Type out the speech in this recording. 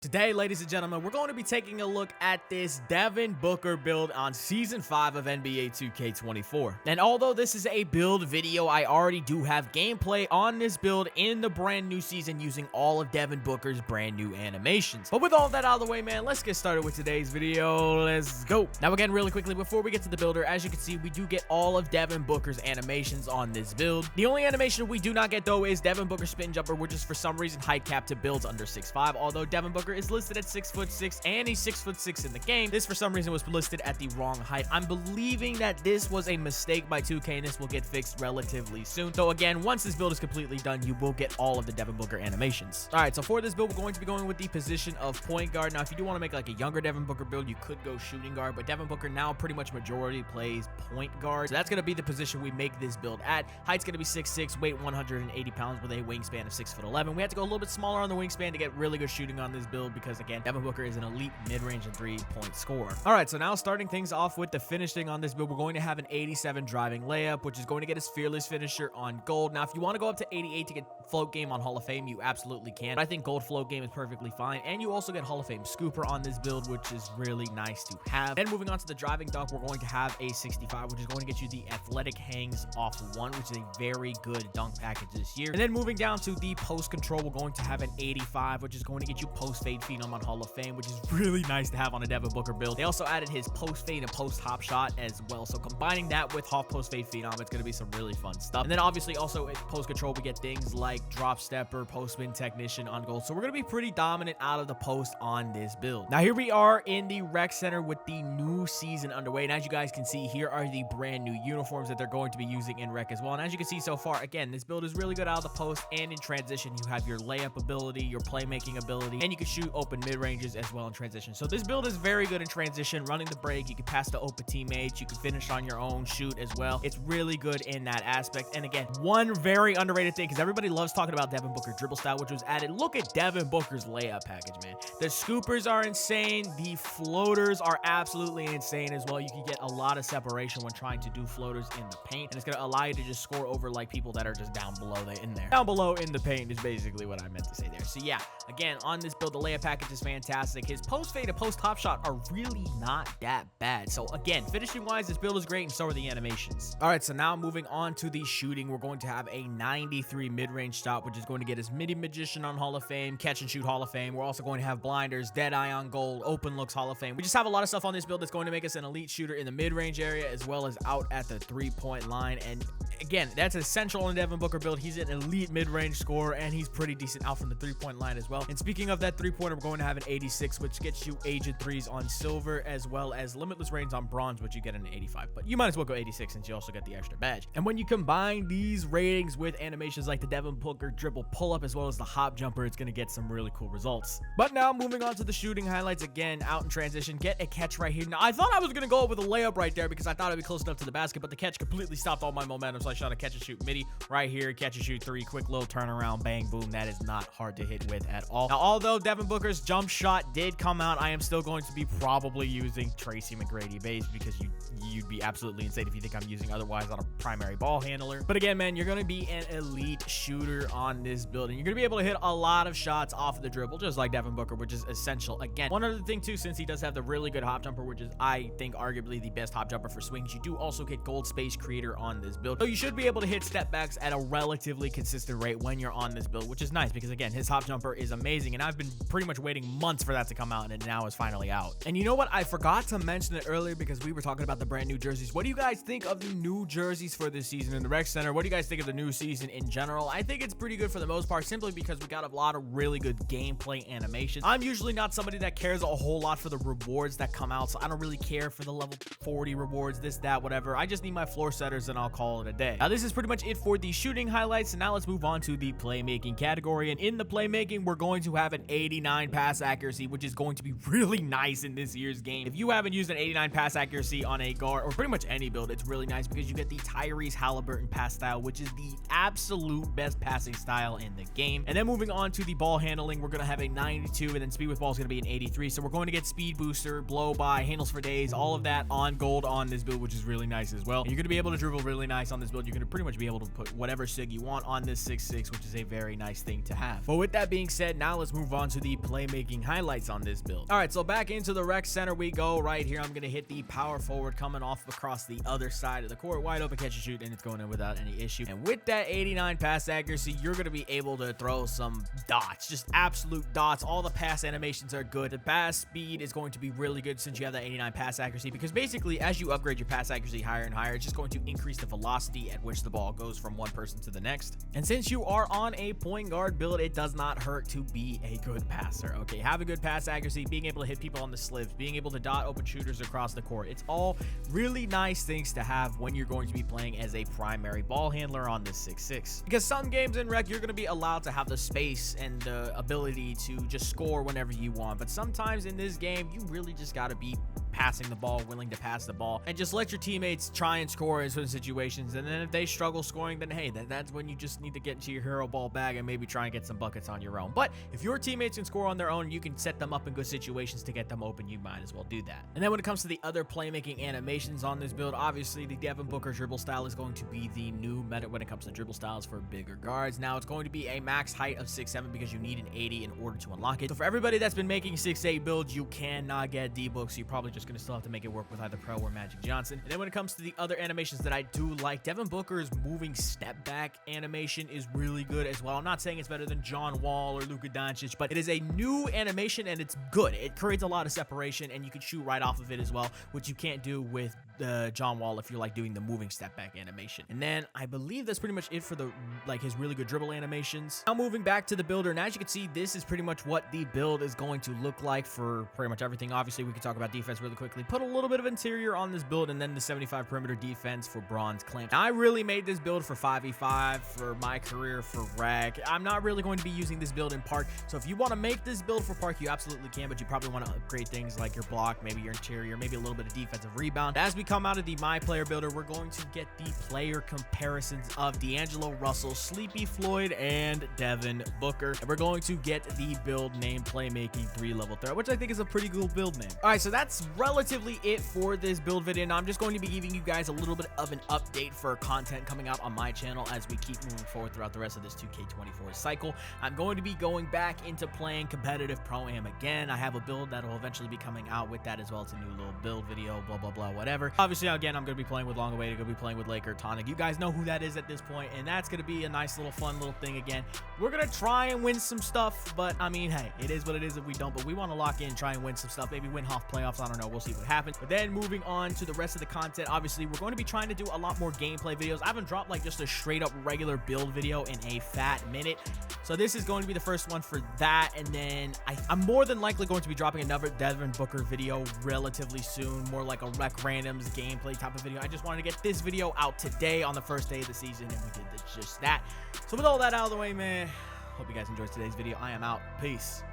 Today, ladies and gentlemen, we're going to be taking a look at this Devin Booker build on Season 5 of NBA 2K24. And although this is a build video, I already do have gameplay on this build in the brand new season using all of Devin Booker's brand new animations. But with all that out of the way, man, let's get started with today's video. Let's go. Now, again, really quickly, before we get to the builder, as you can see, we do get all of Devin Booker's animations on this build. The only animation we do not get, though, is Devin Booker's spin jumper, which is for some reason height capped to builds under 6'5", although Devin Booker is listed at 6'6" and he's 6'6" in the game. This for some reason was listed at the wrong height. I'm believing that this was a mistake by 2K and this will get fixed relatively soon. So again, once this build is completely done, you will get all of the Devin Booker animations. All right, so for this build, we're going to be going with the position of point guard. Now, if you do want to make like a younger Devin Booker build, you could go shooting guard, but Devin Booker now pretty much majority plays point guard. So that's going to be the position we make this build at. Height's going to be 6'6", weight 180 pounds with a wingspan of 6'11". We had to go a little bit smaller on the wingspan to get really good shooting on this build because again, Devin Booker is an elite mid-range and three-point scorer. All right, so now starting things off with the finishing on this build, we're going to have an 87 driving layup, which is going to get his fearless finisher on gold. Now, if you want to go up to 88 to get float game on Hall of Fame, you absolutely can. But I think gold float game is perfectly fine, and you also get Hall of Fame scooper on this build, which is really nice to have. Then moving on to the driving dunk, we're going to have a 65, which is going to get you the athletic hangs off one, which is a very good dunk package this year. And then moving down to the post control, we're going to have an 85, which is going to get you post fade phenom on Hall of Fame, which is really nice to have on a Devin Booker build. They also added his post fade and post hop shot as well. So combining that with half post fade phenom, it's going to be some really fun stuff. And then obviously also at post control, we get things like drop stepper, post spin technician on gold. So we're going to be pretty dominant out of the post on this build. Now here we are in the rec center with the new season underway. And as you guys can see, here are the brand new uniforms that they're going to be using in rec as well. And as you can see so far, again, this build is really good out of the post and in transition. You have your layup ability, your playmaking ability, and you can shoot open mid ranges as well in transition. So this build is very good in transition, running the break. You can pass to open teammates. You can finish on your own, shoot as well. It's really good in that aspect. And again, one very underrated thing, because everybody loves talking about Devin Booker dribble style, which was added. Look at Devin Booker's layup package, man. The scoopers are insane. The floaters are absolutely insane as well. You can get a lot of separation when trying to do floaters in the paint, and it's going to allow you to just score over like people that are just down below in there. Down below in the paint is basically what I meant to say there. So yeah, again, on this build, the layup package is fantastic. His post fade and post top shot are really not that bad. So again, finishing wise, this build is great, and so are the animations. All right, so now moving on to the shooting, we're going to have a 93 mid-range stop, which is going to get his midi magician on Hall of Fame, catch and shoot Hall of Fame. We're also going to have blinders, dead eye on gold, open looks Hall of Fame. We just have a lot of stuff on this build that's going to make us an elite shooter in the mid-range area as well as out at the three-point line. And again, that's essential in Devin Booker build. He's an elite mid-range scorer, and he's pretty decent out from the three-point line as well. And speaking of that three-pointer, we're going to have an 86, which gets you aged threes on silver, as well as limitless range on bronze, which you get an 85. But you might as well go 86 since you also get the extra badge. And when you combine these ratings with animations like the Devin Booker dribble pull-up, as well as the hop jumper, it's going to get some really cool results. But now moving on to the shooting highlights, again, out in transition, get a catch right here. Now, I thought I was going to go up with a layup right there because I thought I'd be close enough to the basket, but the catch completely stopped all my momentum. So I shot a catch and shoot midi right here, catch and shoot three, quick little turnaround, bang, boom. That is not hard to hit with at all. Now, although Devin Booker's jump shot did come out, I am still going to be probably using Tracy McGrady base because you'd be absolutely insane if you think I'm using otherwise on a primary ball handler. But again, man, you're going to be an elite shooter on this build, and you're going to be able to hit a lot of shots off of the dribble, just like Devin Booker, which is essential. Again, one other thing too, since he does have the really good hop jumper, which is I think arguably the best hop jumper for swings, you do also get gold space creator on this build. So you should be able to hit step backs at a relatively consistent rate when you're on this build, which is nice because again, his hop jumper is amazing, and I've been pretty much waiting months for that to come out, and it now is finally out. And you know what? I forgot to mention it earlier because we were talking about the brand new jerseys. What do you guys think of the new jerseys for this season in the rec center? What do you guys think of the new season in general? I think it's pretty good for the most part, simply because we got a lot of really good gameplay animations. I'm usually not somebody that cares a whole lot for the rewards that come out, so I don't really care for the level 40 rewards, this, that, whatever. I just need my floor setters and I'll call it a day. Now, this is pretty much it for the shooting highlights, and now let's move on to the playmaking category. And in the playmaking, we're going to have an 89 pass accuracy, which is going to be really nice in this year's game. If you haven't used an 89 pass accuracy on a guard or pretty much any build, it's really nice because you get the Tyrese Halliburton pass style, which is the absolute best passing style in the game. And then moving on to the ball handling, we're going to have a 92, and then speed with ball is going to be an 83. So we're going to get speed booster, blow by, handles for days, all of that on gold on this build, which is really nice as well. And you're going to be able to dribble really nice on this build. You're going to pretty much be able to put whatever sig you want on this 6'6", which is a very nice thing to have. But with that being said, now let's move on to the playmaking highlights on this build. All right, so back into the rec center we go. Right here, I'm going to hit the power forward coming off across the other side of the court. Wide open catch and shoot, and it's going in without any issue. And with that 89 pass accuracy, you're going to be able to throw some dots, just absolute dots. All the pass animations are good. The pass speed is going to be really good since you have that 89 pass accuracy, because basically as you upgrade your pass accuracy higher and higher, it's just going to increase the velocity at which the ball goes from one person to the next. And since you are on a point guard build, it does not hurt to be a good passer. Okay, have a good pass accuracy, being able to hit people on the slips, being able to dot open shooters across the court. It's all really nice things to have when you're going to be playing as a primary ball handler on this 6'6". Because some games in rec, you're going to be allowed to have the space and the ability to just score whenever you want. But sometimes in this game, you really just got to be passing the ball, willing to pass the ball, and just let your teammates try and score in certain situations. And then if they struggle scoring, then hey, that's when you just need to get into your hero ball bag and maybe try and get some buckets on your own. But if your teammates can score on their own, you can set them up in good situations to get them open, you might as well do that. And then when it comes to the other playmaking animations on this build, obviously the Devin Booker dribble style is going to be the new meta when it comes to dribble styles for bigger guards. Now it's going to be a max height of 6'7" because you need an 80 in order to unlock it. So for everybody that's been making 6'8" builds, you cannot get D-Book, so you're probably just going to still have to make it work with either Pro or Magic Johnson. And then when it comes to the other animations that I do like, Devin Booker's moving step back animation is really good as well. I'm not saying it's better than John Wall or Luka Doncic, but it is a new animation and it's good. It creates a lot of separation and you can shoot right off of it as well, which you can't do with John Wall if you're like doing the moving step back animation. And then I believe that's pretty much it for the his really good dribble animations. Now moving back to the builder, and as you can see, this is pretty much what the build is going to look like for pretty much everything. Obviously, we can talk about defense really quickly. Put a little bit of interior on this build, and then the 75 perimeter defense for bronze clamp. Now, I really made this build for 5v5 for my career for rec. I'm not really going to be using this build in park, so if you want to make this build for park, you absolutely can, but you probably want to upgrade things like your block, maybe your interior, maybe a little bit of defensive rebound. As we come out of the My Player Builder, we're going to get the player comparisons of D'Angelo Russell, Sleepy Floyd, and Devin Booker. And we're going to get the build name Playmaking 3 level threat, which I think is a pretty cool build name. All right, so that's relatively it for this build video. Now I'm just going to be giving you guys a little bit of an update for content coming out on my channel as we keep moving forward throughout the rest of this 2K24 cycle. I'm going to be going back into playing competitive Pro-Am again. I have a build that will eventually be coming out with that as well. It's a new little build video, blah, blah, blah, whatever. Obviously, again, I'm going to be playing with Long Away, going to be playing with Laker Tonic. You guys know who that is at this point, and that's going to be a nice little fun little thing again. We're going to try and win some stuff, but I mean, hey, it is what it is if we don't, but we want to lock in, try and win some stuff, maybe win half playoffs. I don't know. We'll see what happens. But then moving on to the rest of the content, obviously, we're going to be trying to do a lot more gameplay videos. I haven't dropped like just a straight up regular build video in a fat minute. So this is going to be the first one for that. And then I'm more than likely going to be dropping another Devin Booker video relatively soon, more like a rec randoms gameplay type of video. I just wanted to get this video out today on the first day of the season, and we did just that. So with all that out of the way, man, hope you guys enjoyed today's video. I am out. Peace.